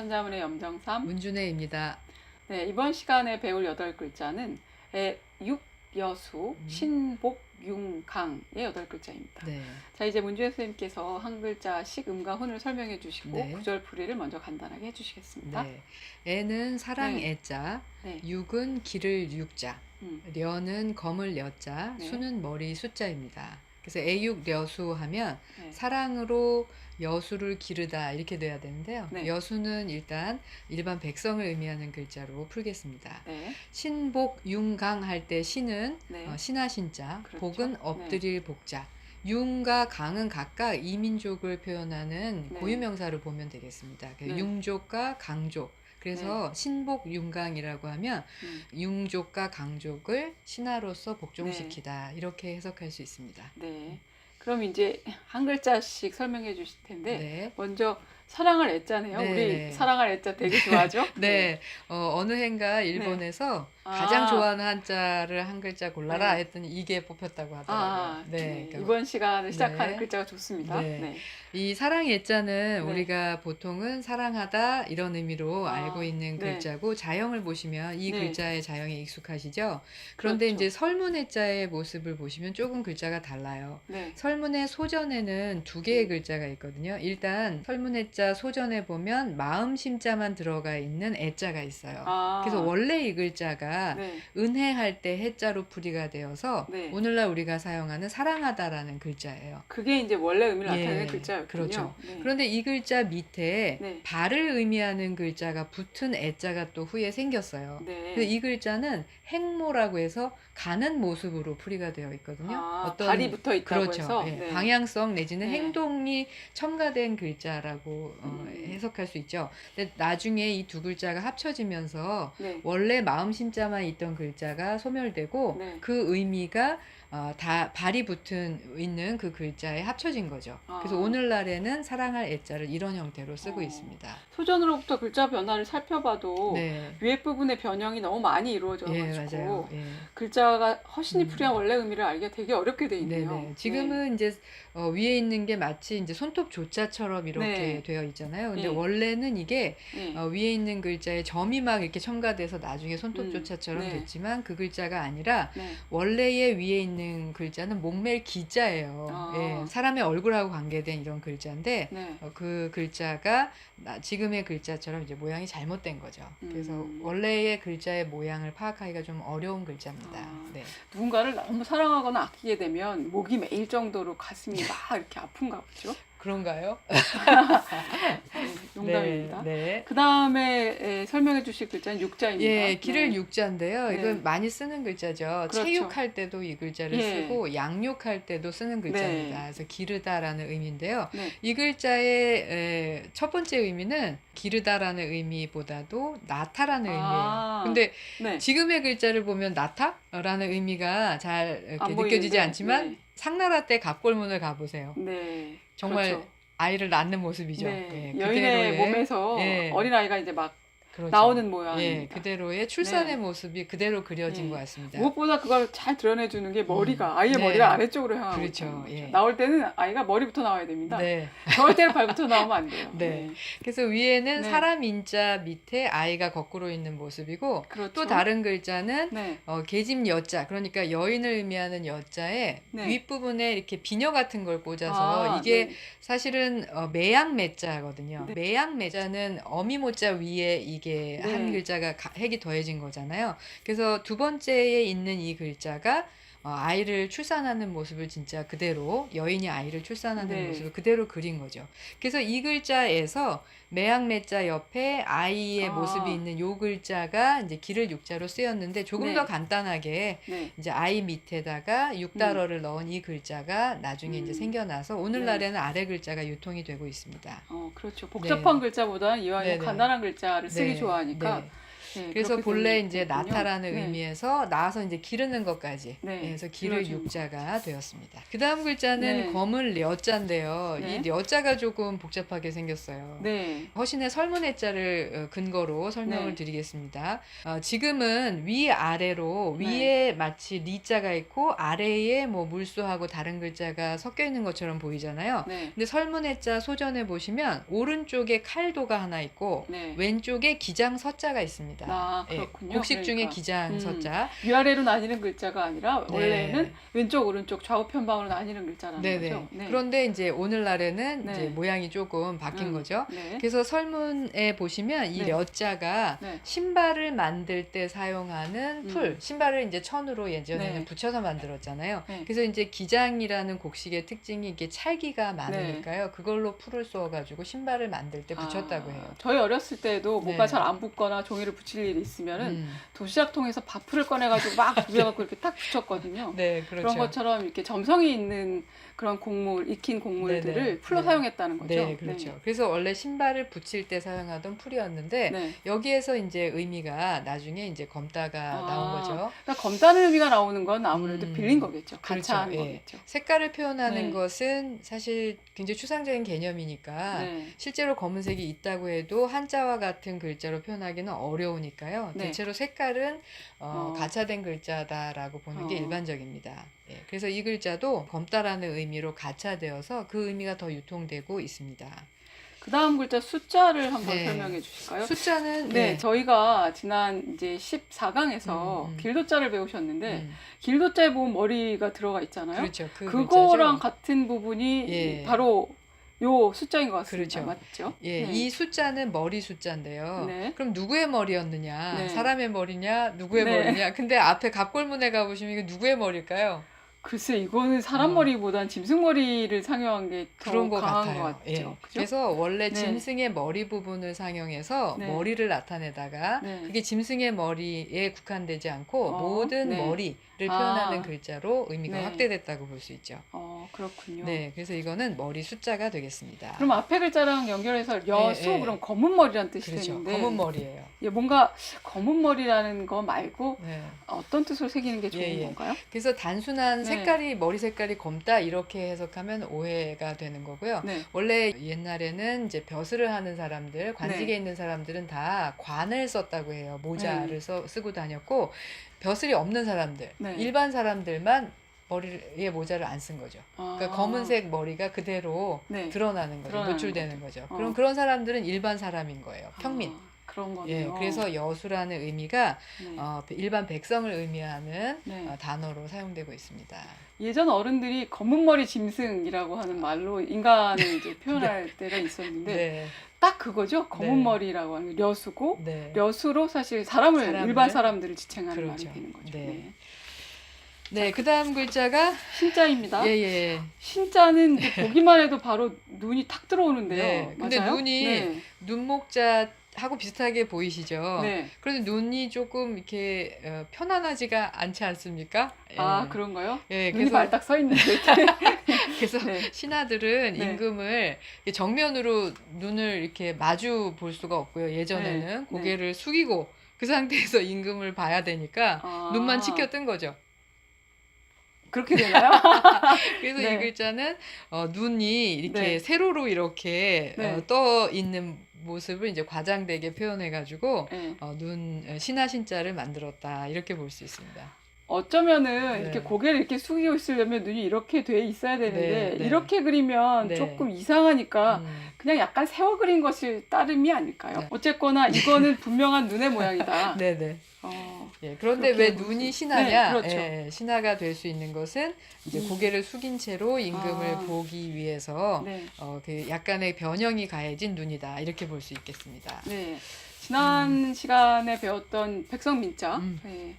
천자문의 염정삼, 문준혜입니다. 네, 이번 시간에 배울 8글자는 육여수, 신복, 융강의 8글자입니다. 네. 자, 이제 문준혜 선생님께서 한 글자씩 음과 훈을 설명해 주시고 네. 구절풀이를 먼저 간단하게 해주시겠습니다. 네. 애는 사랑 네. 애자, 네. 육은 기를 육자, 려는 검을 려자, 네. 수는 머리 숫자입니다. 그래서 애육려수 하면 네. 사랑으로 여수를 기르다 이렇게 돼야 되는데요. 네. 여수는 일단 일반 백성을 의미하는 글자로 풀겠습니다. 네. 신복 융강 할 때 신은 네. 신하신자, 그렇죠. 복은 엎드릴 복자. 융과 강은 각각 이민족을 표현하는 네. 고유명사를 보면 되겠습니다. 네. 융족과 강족. 그래서 신복 융강이라고 하면 융족과 강족을 신하로서 복종시키다 이렇게 해석할 수 있습니다. 네. 그럼 이제 한 글자씩 설명해 주실 텐데 네. 먼저 사랑할 애자네요. 네. 우리 사랑할 애자 되게 좋아하죠? 네. 어느 해인가 일본에서 가장 좋아하는 한자를 한 글자 골라라 했더니 이게 뽑혔다고 하더라고요. 네. 그러니까 이번 시간을 시작하는 네. 글자가 좋습니다. 네. 네. 이 사랑 애자는 네. 우리가 보통은 사랑하다 이런 의미로 알고 있는 네. 글자고 자형을 보시면 이 네. 글자의 자형에 익숙하시죠? 그런데 그렇죠. 이제 설문 애자의 모습을 보시면 조금 글자가 달라요. 네. 설문의 소전에는 두 개의 글자가 있거든요. 일단 설문 애자 소전에 보면 마음 심자만 들어가 있는 애자가 있어요. 그래서 원래 이 글자가 네. 은혜할 때 해자로 풀이가 되어서 네. 오늘날 우리가 사용하는 사랑하다라는 글자예요. 그게 이제 원래 의미를 나타내는 예, 글자였군요. 그렇죠. 네. 그런데 이 글자 밑에 네. 발을 의미하는 글자가 붙은 애자가 또 후에 생겼어요. 네. 그래서 이 글자는 행모라고 해서 가는 모습으로 풀이가 되어 있거든요. 발이 붙어 있다고 그렇죠. 해서 예, 네. 방향성 내지는 네. 행동이 첨가된 글자라고 해석할 수 있죠. 근데 나중에 이 두 글자가 합쳐지면서 네. 원래 마음 심자만 있던 글자가 소멸되고 네. 그 의미가 다 발이 붙은 있는 그 글자에 합쳐진 거죠. 그래서 오늘날에는 사랑할 애자를 이런 형태로 쓰고 있습니다. 소전으로부터 글자 변화를 살펴봐도 네. 위에 부분의 변형이 너무 많이 이루어져가지고 예, 맞아요. 예. 글자가 허신이 풀이한 원래 의미를 알기가 되게 어렵게 돼 있네요. 네네. 지금은 이제 위에 있는 게 마치 이제 손톱 조자처럼 이렇게 네. 되어 있잖아요. 근데 예. 원래는 이게 네. 위에 있는 글자에 점이 막 이렇게 첨가돼서 나중에 손톱 조자처럼 네. 됐지만 그 글자가 아니라 네. 원래의 위에 있는 글자는 목멜 기자예요. 예, 사람의 얼굴하고 관계된 이런 글자인데 네. 그 글자가 지금의 글자처럼 이제 모양이 잘못된 거죠. 그래서 원래의 글자의 모양을 파악하기가 좀 어려운 글자입니다. 네. 누군가를 너무 사랑하거나 아끼게 되면 목이 메일 정도로 가슴이 막 이렇게 아픈가 보죠. 그런가요? 농담입니다. 네. 그 다음에 설명해 주실 글자는 육자입니다. 예, 기를 네. 육자인데요. 네. 이건 많이 쓰는 글자죠. 그렇죠. 체육할 때도 이 글자를 예. 쓰고 양육할 때도 쓰는 글자입니다. 네. 그래서 기르다라는 의미인데요. 네. 이 글자의 첫 번째 의미는 기르다라는 의미보다도 나타라는 의미예요. 근데 네. 지금의 글자를 보면 나타라는 의미가 잘 이렇게 느껴지지 보이는데, 않지만 네. 상나라 때 갑골문을 가보세요. 네. 정말 그렇죠. 아이를 낳는 모습이죠. 네. 예, 여인의 그대로의, 몸에서 예. 어린아이가 이제 막 그렇죠. 나오는 모양입니다. 예, 그대로의 출산의 네. 모습이 그대로 그려진 네. 것 같습니다. 무엇보다 그걸 잘 드러내주는 게 머리가 아이의 네. 머리가 아래쪽으로 향하고 그렇죠. 있는 거죠. 예. 나올 때는 아이가 머리부터 나와야 됩니다. 네. 절대로 발부터 나오면 안 돼요. 네. 그래서 위에는 네. 사람 인자 밑에 아이가 거꾸로 있는 모습이고 그렇죠. 또 다른 글자는 네. 계집 여자, 그러니까 여인을 의미하는 여자에 네. 윗부분에 이렇게 비녀 같은 걸 꽂아서 이게 네. 사실은 매양 매자거든요. 네. 매양 매자는 어미 모자 위에 이게 네. 한 글자가 핵이 더해진 거잖아요. 그래서 두 번째에 있는 이 글자가 아이를 출산하는 모습을 진짜 그대로 여인이 아이를 출산하는 네. 모습을 그대로 그린 거죠. 그래서 이 글자에서 매양매자 옆에 아이의 모습이 있는 요 글자가 이제 기를 육자로 쓰였는데 조금 네. 더 간단하게 네. 이제 아이 밑에다가 육달어를 넣은 이 글자가 나중에 이제 생겨나서 오늘날에는 아래 글자가 유통이 되고 있습니다. 그렇죠. 복잡한 글자보다는 이왕에 네네. 간단한 글자를 쓰기 네. 좋아하니까 네. 네, 그래서 그렇게 본래 되는 이제 거군요. 나타라는 네. 의미에서 나와서 이제 기르는 것까지. 네, 그래서 기를 길러주는 육자가 되었습니다. 그 다음 글자는 네. 검을 려자인데요. 네. 이 려자가 조금 복잡하게 생겼어요. 네. 허신의 설문해자를 근거로 설명을 네. 드리겠습니다. 지금은 위아래로 네. 위에 마치 리자가 있고 아래에 뭐 물수하고 다른 글자가 섞여 있는 것처럼 보이잖아요. 네. 근데 설문해자 소전에 보시면 오른쪽에 칼도가 하나 있고 네. 왼쪽에 기장 서자가 있습니다. 아, 예, 그렇군요. 곡식 중에 그러니까. 기장 서자. 위아래로 나뉘는 글자가 아니라 네. 원래는 왼쪽 오른쪽 좌우 편방으로 나뉘는 글자라는 네네. 거죠. 네. 그런데 이제 오늘날에는 네. 이제 모양이 조금 바뀐 거죠. 네. 그래서 설문에 보시면 이 네. 려자가 네. 신발을 만들 때 사용하는 풀, 신발을 이제 천으로 예전에는 네. 붙여서 만들었잖아요. 네. 그래서 이제 기장이라는 곡식의 특징이 이게 찰기가 많으니까요. 그걸로 풀을 쏘아가지고 신발을 만들 때 붙였다고 해요. 저희 어렸을 때도 뭐가 네. 잘 안 붙거나 종이를 붙일 일이 있으면은 음. 도시락통에서 밥풀을 꺼내가지고 막 비벼갖고 이렇게 딱 붙였거든요. 네, 그렇죠. 그런 것처럼 이렇게 점성이 있는 그런 곡물, 익힌 곡물들을 네네. 풀로 네. 사용했다는 거죠. 네, 그렇죠. 그래서 원래 신발을 붙일 때 사용하던 풀이었는데 네. 여기에서 이제 의미가 나중에 이제 검다가 나온 거죠. 그러니까 검다는 의미가 나오는 건 아무래도 음. 빌린 거겠죠. 그렇죠. 가차하는 예. 거겠죠. 색깔을 표현하는 네. 것은 사실 굉장히 추상적인 개념이니까 네. 실제로 검은색이 있다고 해도 한자와 같은 글자로 표현하기는 어려우니까요. 네. 대체로 색깔은 어. 가차된 글자다라고 보는 게 어. 일반적입니다. 예, 그래서 이 글자도 검다라는 의미로 가차되어서 그 의미가 더 유통되고 있습니다. 그 다음 글자 숫자를 한번 네. 설명해 주실까요? 숫자는 네, 저희가 지난 이제 14강에서 음. 길도자를 배우셨는데 음, 길도자에 보면 머리가 들어가 있잖아요. 그렇죠. 그 그거랑 글자죠. 같은 부분이 예. 바로 요 숫자인 것 같습니다. 그렇죠. 맞죠? 예, 네. 이 숫자는 머리 숫자인데요. 네. 그럼 누구의 머리였느냐? 네. 사람의 머리냐? 누구의 네. 머리냐? 근데 앞에 갑골문에 가보시면 이게 누구의 머리일까요? 글쎄 이거는 사람 어. 머리보단 짐승 머리를 상용한 게 더 그런 것 강한 같아요. 것 같죠. 예. 그죠? 그래서 원래 네. 짐승의 머리 부분을 상용해서 네. 머리를 나타내다가 네. 그게 짐승의 머리에 국한되지 않고 모든 네. 머리를 표현하는 아. 글자로 의미가 네. 확대됐다고 볼 수 있죠. 그렇군요. 네, 그래서 이거는 머리 숫자가 되겠습니다. 그럼 앞에 글자랑 연결해서 여수 예. 그럼 검은 머리란 뜻이 그렇죠. 되는데 검은 머리예요. 예, 뭔가 검은 머리라는 거 말고 네. 어떤 뜻으로 새기는 게 좋은 예, 예. 건가요? 그래서 단순한 네. 색깔이 머리 색깔이 검다 이렇게 해석하면 오해가 되는 거고요. 네. 원래 옛날에는 이제 벼슬을 하는 사람들, 관직에 네. 있는 사람들은 다 관을 썼다고 해요. 모자를 쓰고 다녔고 벼슬이 없는 사람들, 네. 일반 사람들만 머리에 모자를 안 쓴 거죠. 그러니까 검은색 머리가 그대로 네. 드러나는 거죠. 드러나는 노출되는 거죠. 어. 그럼 그런 사람들은 일반 사람인 거예요. 평민. 그런 예, 거네요. 그래서 여수라는 의미가 네. 일반 백성을 의미하는 네. 단어로 사용되고 있습니다. 예전 어른들이 검은 머리 짐승이라고 하는 말로 인간을 이제 표현할 때가 있었는데 네, 딱 그거죠. 검은 네. 머리라고 하는 게 려수고 네, 려수로 사실 사람을? 일반 사람들을 지칭하는 그렇죠. 말이 되는 거죠. 네. 네. 네. 그다음 글자가 신자입니다. 예. 신자는 이제 보기만 해도 바로 눈이 탁 들어오는데요. 네. 근데 맞아요? 눈이 네. 눈목자하고 비슷하게 보이시죠? 네. 그런데 눈이 조금 이렇게 편안하지가 않지 않습니까? 아 예. 그런가요? 예, 눈이 발딱 서 있는데 이렇게. 그래서 네. 신하들은 네. 임금을 정면으로 눈을 이렇게 마주 볼 수가 없고요. 예전에는 네. 고개를 숙이고 그 상태에서 임금을 봐야 되니까 아, 눈만 치켜 뜬 거죠. 그렇게 되나요? 그래서 네. 이 글자는 눈이 이렇게 네. 세로로 이렇게 네. 떠 있는 모습을 이제 과장되게 표현해가지고 네. 신하 신자를 만들었다 이렇게 볼 수 있습니다. 어쩌면은 네. 이렇게 고개를 이렇게 숙이고 있으려면 눈이 이렇게 돼 있어야 되는데 네, 네. 이렇게 그리면 네. 조금 이상하니까 음, 그냥 약간 세워 그린 것이 따름이 아닐까요? 네. 어쨌거나 이거는 분명한 눈의 모양이다. 네네. 어, 예, 그런데 그렇게 왜 볼 수 눈이 있- 신하냐? 네, 그렇죠. 예, 신하가 될 수 있는 것은 이제 고개를 숙인 채로 임금을 아. 보기 위해서 네. 그 약간의 변형이 가해진 눈이다 이렇게 볼 수 있겠습니다. 네. 지난 시간에 배웠던 백성민자. 음. 네.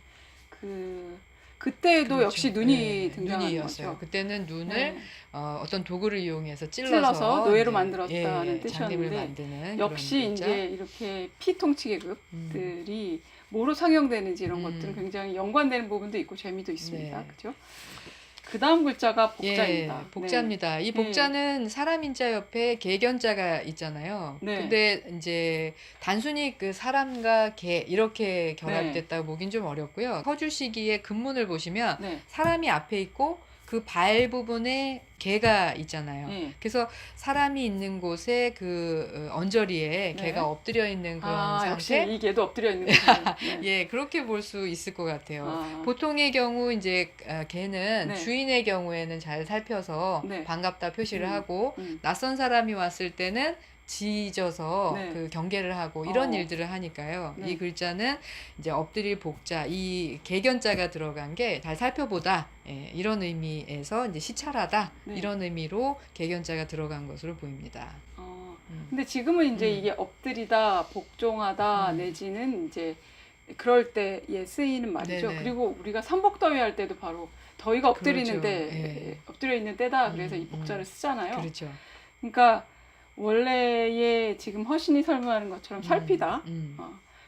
그때도 그렇죠. 역시 눈이 네, 등장하는 눈이었어요. 거죠. 그때는 눈을 네. 어떤 도구를 이용해서 찔러서 노예로 이제, 만들었다는 장님을 뜻이었는데 만드는 역시 그런 글자. 이제 이렇게 피통치 계급들이 뭐로 상영되는지 이런 것들은 굉장히 연관되는 부분도 있고 재미도 있습니다. 네. 그죠? 그 다음 글자가 예, 복자입니다. 복자입니다. 이 복자는 사람 인자 옆에 개견자가 있잖아요. 네. 근데 이제 단순히 그 사람과 개 이렇게 결합됐다고 보긴 좀 어렵고요. 서주시기의 근문을 보시면 네. 사람이 앞에 있고 그 발 부분에 개가 있잖아요. 네. 그래서 사람이 있는 곳에 그 언저리에 네. 개가 엎드려 있는 그런 역시 상태. 이 개도 엎드려 있는 거죠. 네. 예, 그렇게 볼 수 있을 것 같아요. 아. 보통의 경우 이제 개는 네. 주인의 경우에는 잘 살펴서 네. 반갑다 표시를 하고 음. 낯선 사람이 왔을 때는 짖어서 네. 그 경계를 하고 이런 어. 일들을 하니까요. 네. 이 글자는 이제 엎드릴 복자, 이 개견자가 들어간 게 잘 살펴보다, 예, 이런 의미에서 이제 시찰하다, 네. 이런 의미로 개견자가 들어간 것으로 보입니다. 근데 지금은 이제 이게 엎드리다, 복종하다 내지는 이제 그럴 때에 쓰이는 말이죠. 네네. 그리고 우리가 삼복더위 할 때도 바로 더위가 엎드리는 그렇죠. 때 예. 엎드려 있는 때다. 그래서 이 복자를 쓰잖아요. 그렇죠. 그러니까 원래의 지금 허신이 설명하는 것처럼 살피다.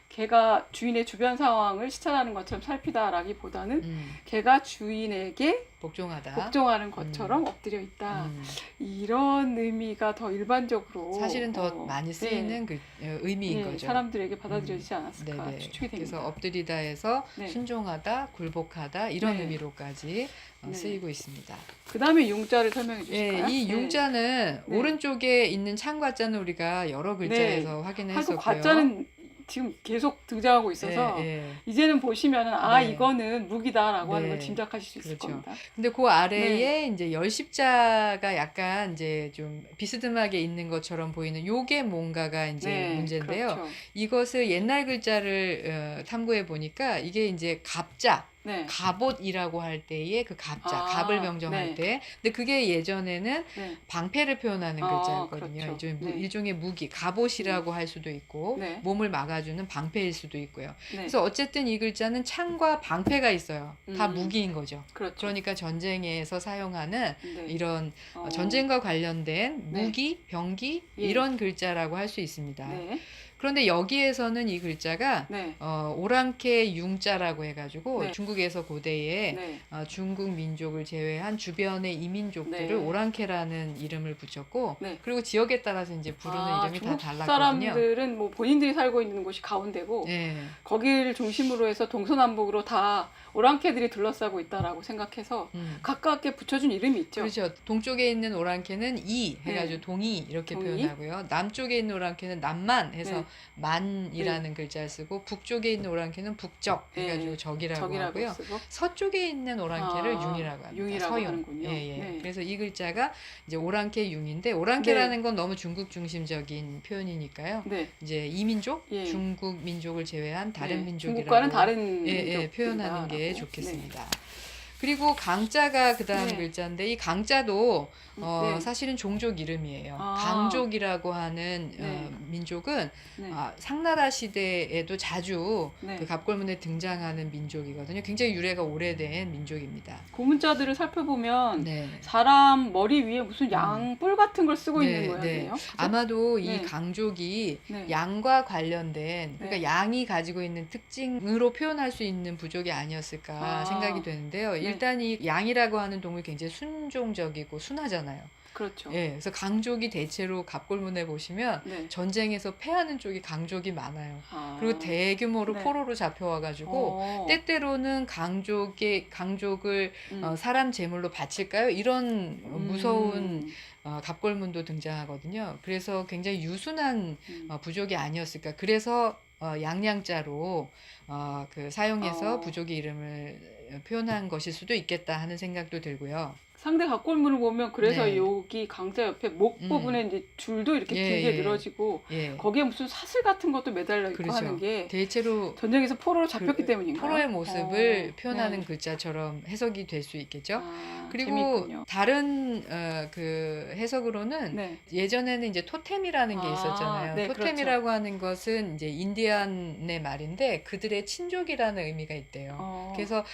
개가 주인의 주변 상황을 시찰하는 것처럼 살피다라기보다는 개가 주인에게 복종하는 것처럼 엎드려 있다. 이런 의미가 더 일반적으로 사실은 더 많이 쓰이는 그 의미인 거죠. 사람들에게 받아들여지지 않았을까 네네. 추측이 됩니다. 그래서 엎드리다 해서 네. 순종하다, 굴복하다 이런 네. 의미로까지 네. 쓰이고 있습니다. 그 다음에 융자를 설명해 주실까요? 예, 이 융자는 네. 오른쪽에 있는 창과자는 우리가 여러 글자에서 하고 확인했었고요. 과자는 지금 계속 등장하고 있어서 이제는 보시면은 네. 이거는 무기다라고 하는 네. 걸 짐작하실 수 있을 그렇죠. 겁니다. 근데 그 아래에 이제 열십자가 약간 이제 좀 비스듬하게 있는 것처럼 보이는 요게 뭔가가 이제 문제인데요. 그렇죠. 이것을 옛날 글자를 탐구해 보니까 이게 이제 갑자, 네. 갑옷이라고 할 때의 그 갑자, 갑을 명정할 네. 때. 근데 그게 예전에는 네. 방패를 표현하는 글자였거든요. 그렇죠. 일종의 무기, 갑옷이라고 할 수도 있고 네. 몸을 막아주는 방패일 수도 있고요. 네. 그래서 어쨌든 이 글자는 창과 방패가 있어요. 다 무기인 거죠. 그렇죠. 그러니까 전쟁에서 사용하는 네. 이런 전쟁과 관련된 네. 무기, 병기 예. 이런 글자라고 할 수 있습니다. 네. 그런데 여기에서는 이 글자가 네. 오랑캐 융자라고 해가지고 네. 중국에서 고대에 네. 중국 민족을 제외한 주변의 이민족들을 네. 오랑캐라는 이름을 붙였고 네. 그리고 지역에 따라서 이제 부르는 이름이 다 중국 달랐거든요. 사람들은 뭐 본인들이 살고 있는 곳이 가운데고 네. 거기를 중심으로 해서 동서남북으로 다 오랑캐들이 둘러싸고 있다라고 생각해서 가깝게 붙여준 이름이 있죠. 그렇죠. 동쪽에 있는 오랑캐는 이 해가지고 네. 동이 이렇게 동이. 표현하고요. 남쪽에 있는 오랑캐는 남만 해서 네. 만이라는 글자를 쓰고 북쪽에 있는 오랑캐는 북적 해가지고 네. 적이라고 하고요. 쓰고. 서쪽에 있는 오랑캐를 융이라고 합니다. 융이라고 서융. 하는군요. 예, 예. 네. 그래서 이 글자가 이제 오랑캐 융인데 오랑캐라는 건 너무 중국 중심적인 표현이니까요. 네. 이제 이민족, 예. 중국 민족을 제외한 다른 네. 민족이라고 중국과는 다른 표현하는 게 민족들이다라고. 좋겠습니다. 그리고 강자가 그 다음 네. 글자인데 이 강자도 네. 사실은 종족 이름이에요. 강족이라고 하는 네. 민족은 네. 상나라 시대에도 자주 네. 그 갑골문에 등장하는 민족이거든요. 굉장히 유래가 오래된 민족입니다. 고문자들을 살펴보면 네. 사람 머리 위에 무슨 양뿔 같은 걸 쓰고 있는 모양이에요. 그죠? 아마도 네. 이 강족이 네. 양과 관련된 그러니까 네. 양이 가지고 있는 특징으로 표현할 수 있는 부족이 아니었을까 생각이 되는데요. 네. 일단 이 양이라고 하는 동물이 굉장히 순종적이고 순하잖아요. 그렇죠. 예, 그래서 강족이 대체로 갑골문에 보시면 네. 전쟁에서 패하는 쪽이 강족이 많아요. 아. 그리고 대규모로 네. 포로로 잡혀와가지고 때때로는 강족을 사람 제물로 바칠까요? 이런 무서운 갑골문도 등장하거든요. 그래서 굉장히 유순한 부족이 아니었을까. 그래서 양양자로 그 사용해서 부족의 이름을 표현한 것일 수도 있겠다 하는 생각도 들고요. 상대 갑골문을 보면 그래서 네. 여기 강자 옆에 목 부분에 이제 줄도 이렇게 길게 늘어지고 거기에 무슨 사슬 같은 것도 매달려 있고 그렇죠. 하는 게 대체로 전쟁에서 포로로 잡혔기 때문인가요? 포로의 모습을 표현하는 네. 글자처럼 해석이 될 수 있겠죠. 그리고 재미있군요. 다른 그 해석으로는 네. 예전에는 이제 토템이라는 게 있었잖아요. 네, 토템이라고 하는 것은 이제 인디안의 말인데 그들의 친족이라는 의미가 있대요. 그래서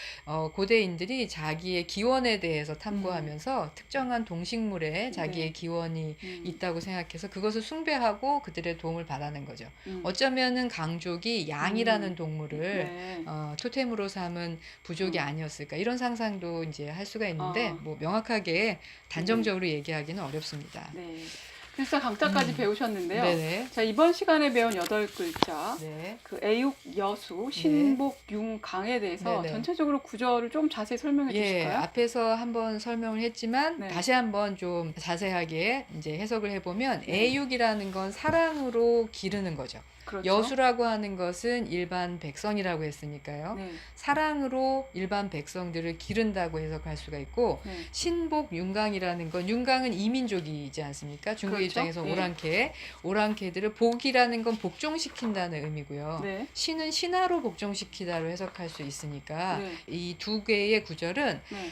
고대인들이 자기의 기원에 대해서 탐구할 생각하면서 특정한 동식물에 자기의 기원이 있다고 생각해서 그것을 숭배하고 그들의 도움을 바라는 거죠. 어쩌면은 강족이 양이라는 동물을 네. 토템으로 삼은 부족이 아니었을까 이런 상상도 이제 할 수가 있는데 뭐 명확하게 단정적으로 얘기하기는 어렵습니다. 네. 글자 강자까지 배우셨는데요. 네네. 자, 이번 시간에 배운 8글자, 네. 그 애육, 여수, 신복, 융, 강에 대해서 네네. 전체적으로 구절을 좀 자세히 설명해 예, 주실까요? 앞에서 한번 설명을 했지만 네. 다시 한번 좀 자세하게 이제 해석을 해보면 네. 애육이라는 건 사랑으로 기르는 거죠. 그렇죠. 여수라고 하는 것은 일반 백성이라고 했으니까요. 네. 사랑으로 일반 백성들을 기른다고 해석할 수가 있고 네. 신복 윤강이라는 건 윤강은 이민족이지 않습니까? 중국 그렇죠. 입장에서 예. 오랑캐들을 복이라는 건 복종시킨다는 의미고요. 네. 신은 신하로 복종시키다로 해석할 수 있으니까 네. 이 두 개의 구절은 네.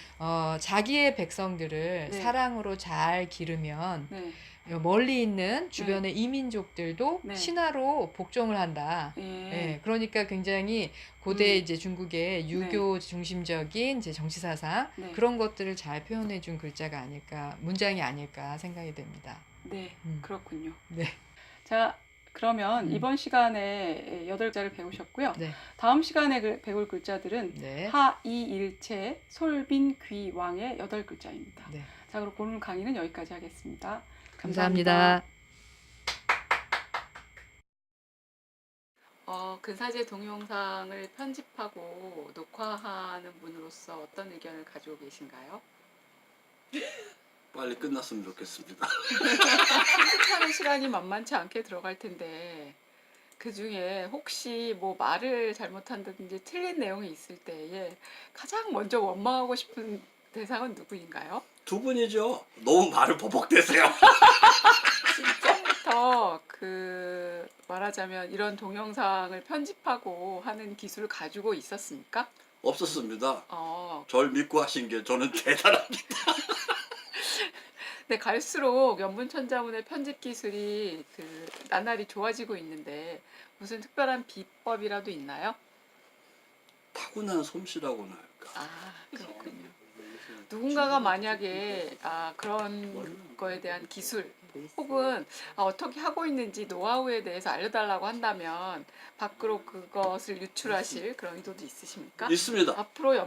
자기의 백성들을 네. 사랑으로 잘 기르면 네. 멀리 있는 주변의 이민족들도 네. 신하로 복종을 한다. 예. 예, 그러니까 굉장히 고대 이제 중국의 유교 중심적인 이제 정치 사상 네. 그런 것들을 잘 표현해 준 글자가 아닐까, 문장이 아닐까 생각이 됩니다. 네. 그렇군요. 네. 자, 그러면 이번 시간에 8글자를 배우셨고요. 네. 다음 시간에 배울 글자들은 네. 하이일체, 솔빈, 귀왕의 8글자입니다. 네. 자, 그럼 오늘 강의는 여기까지 하겠습니다. 감사합니다. 근사제 동영상을 편집하고 녹화하는 분으로서 어떤 의견을 가지고 계신가요? 빨리 끝났으면 좋겠습니다. 편집하는 시간이 만만치 않게 들어갈 텐데 그 중에 혹시 뭐 말을 잘못한다든지 틀린 내용이 있을 때에 가장 먼저 원망하고 싶은 대상은 누구인가요? 두 분이죠. 너무 말을 버벅대세요. 직전부터 말하자면 이런 동영상을 편집하고 하는 기술을 가지고 있었습니까? 없었습니다. 어, 절 믿고 하신 게 저는 대단합니다. 네, 갈수록 연문천자문의 편집 기술이 나날이 좋아지고 있는데 무슨 특별한 비법이라도 있나요? 타고난 솜씨라고나 할까. 아, 그렇군요. 누군가가 만약에 그런 거에 대한 기술 혹은 어떻게 하고 있는지 노하우에 대해서 알려달라고 한다면 밖으로 그것을 유출하실 그런 의도도 있으십니까? 있습니다. 앞으로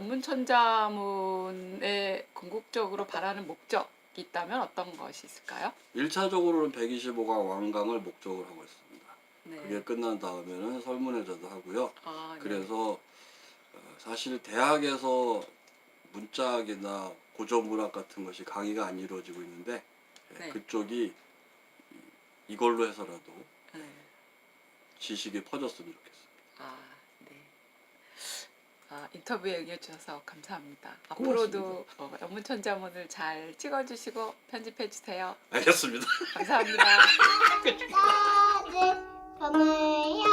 연문천자문에 궁극적으로 바라는 목적이 있다면 어떤 것이 있을까요? 1차적으로는 125강 완강을 목적으로 하고 있습니다. 네. 그게 끝난 다음에는 설문해자도 하고요. 네. 그래서 사실 대학에서 문짝이나 고전문학 같은 것이 강의가 안 이루어지고 있는데 네. 그쪽이 이걸로 해서라도 네. 지식이 퍼졌으면 좋겠습니다. 네. 인터뷰에 응해주셔서 감사합니다. 고맙습니다. 앞으로도 연문천자문을 잘 찍어주시고 편집해주세요. 알겠습니다. 감사합니다. 끝까지 밤을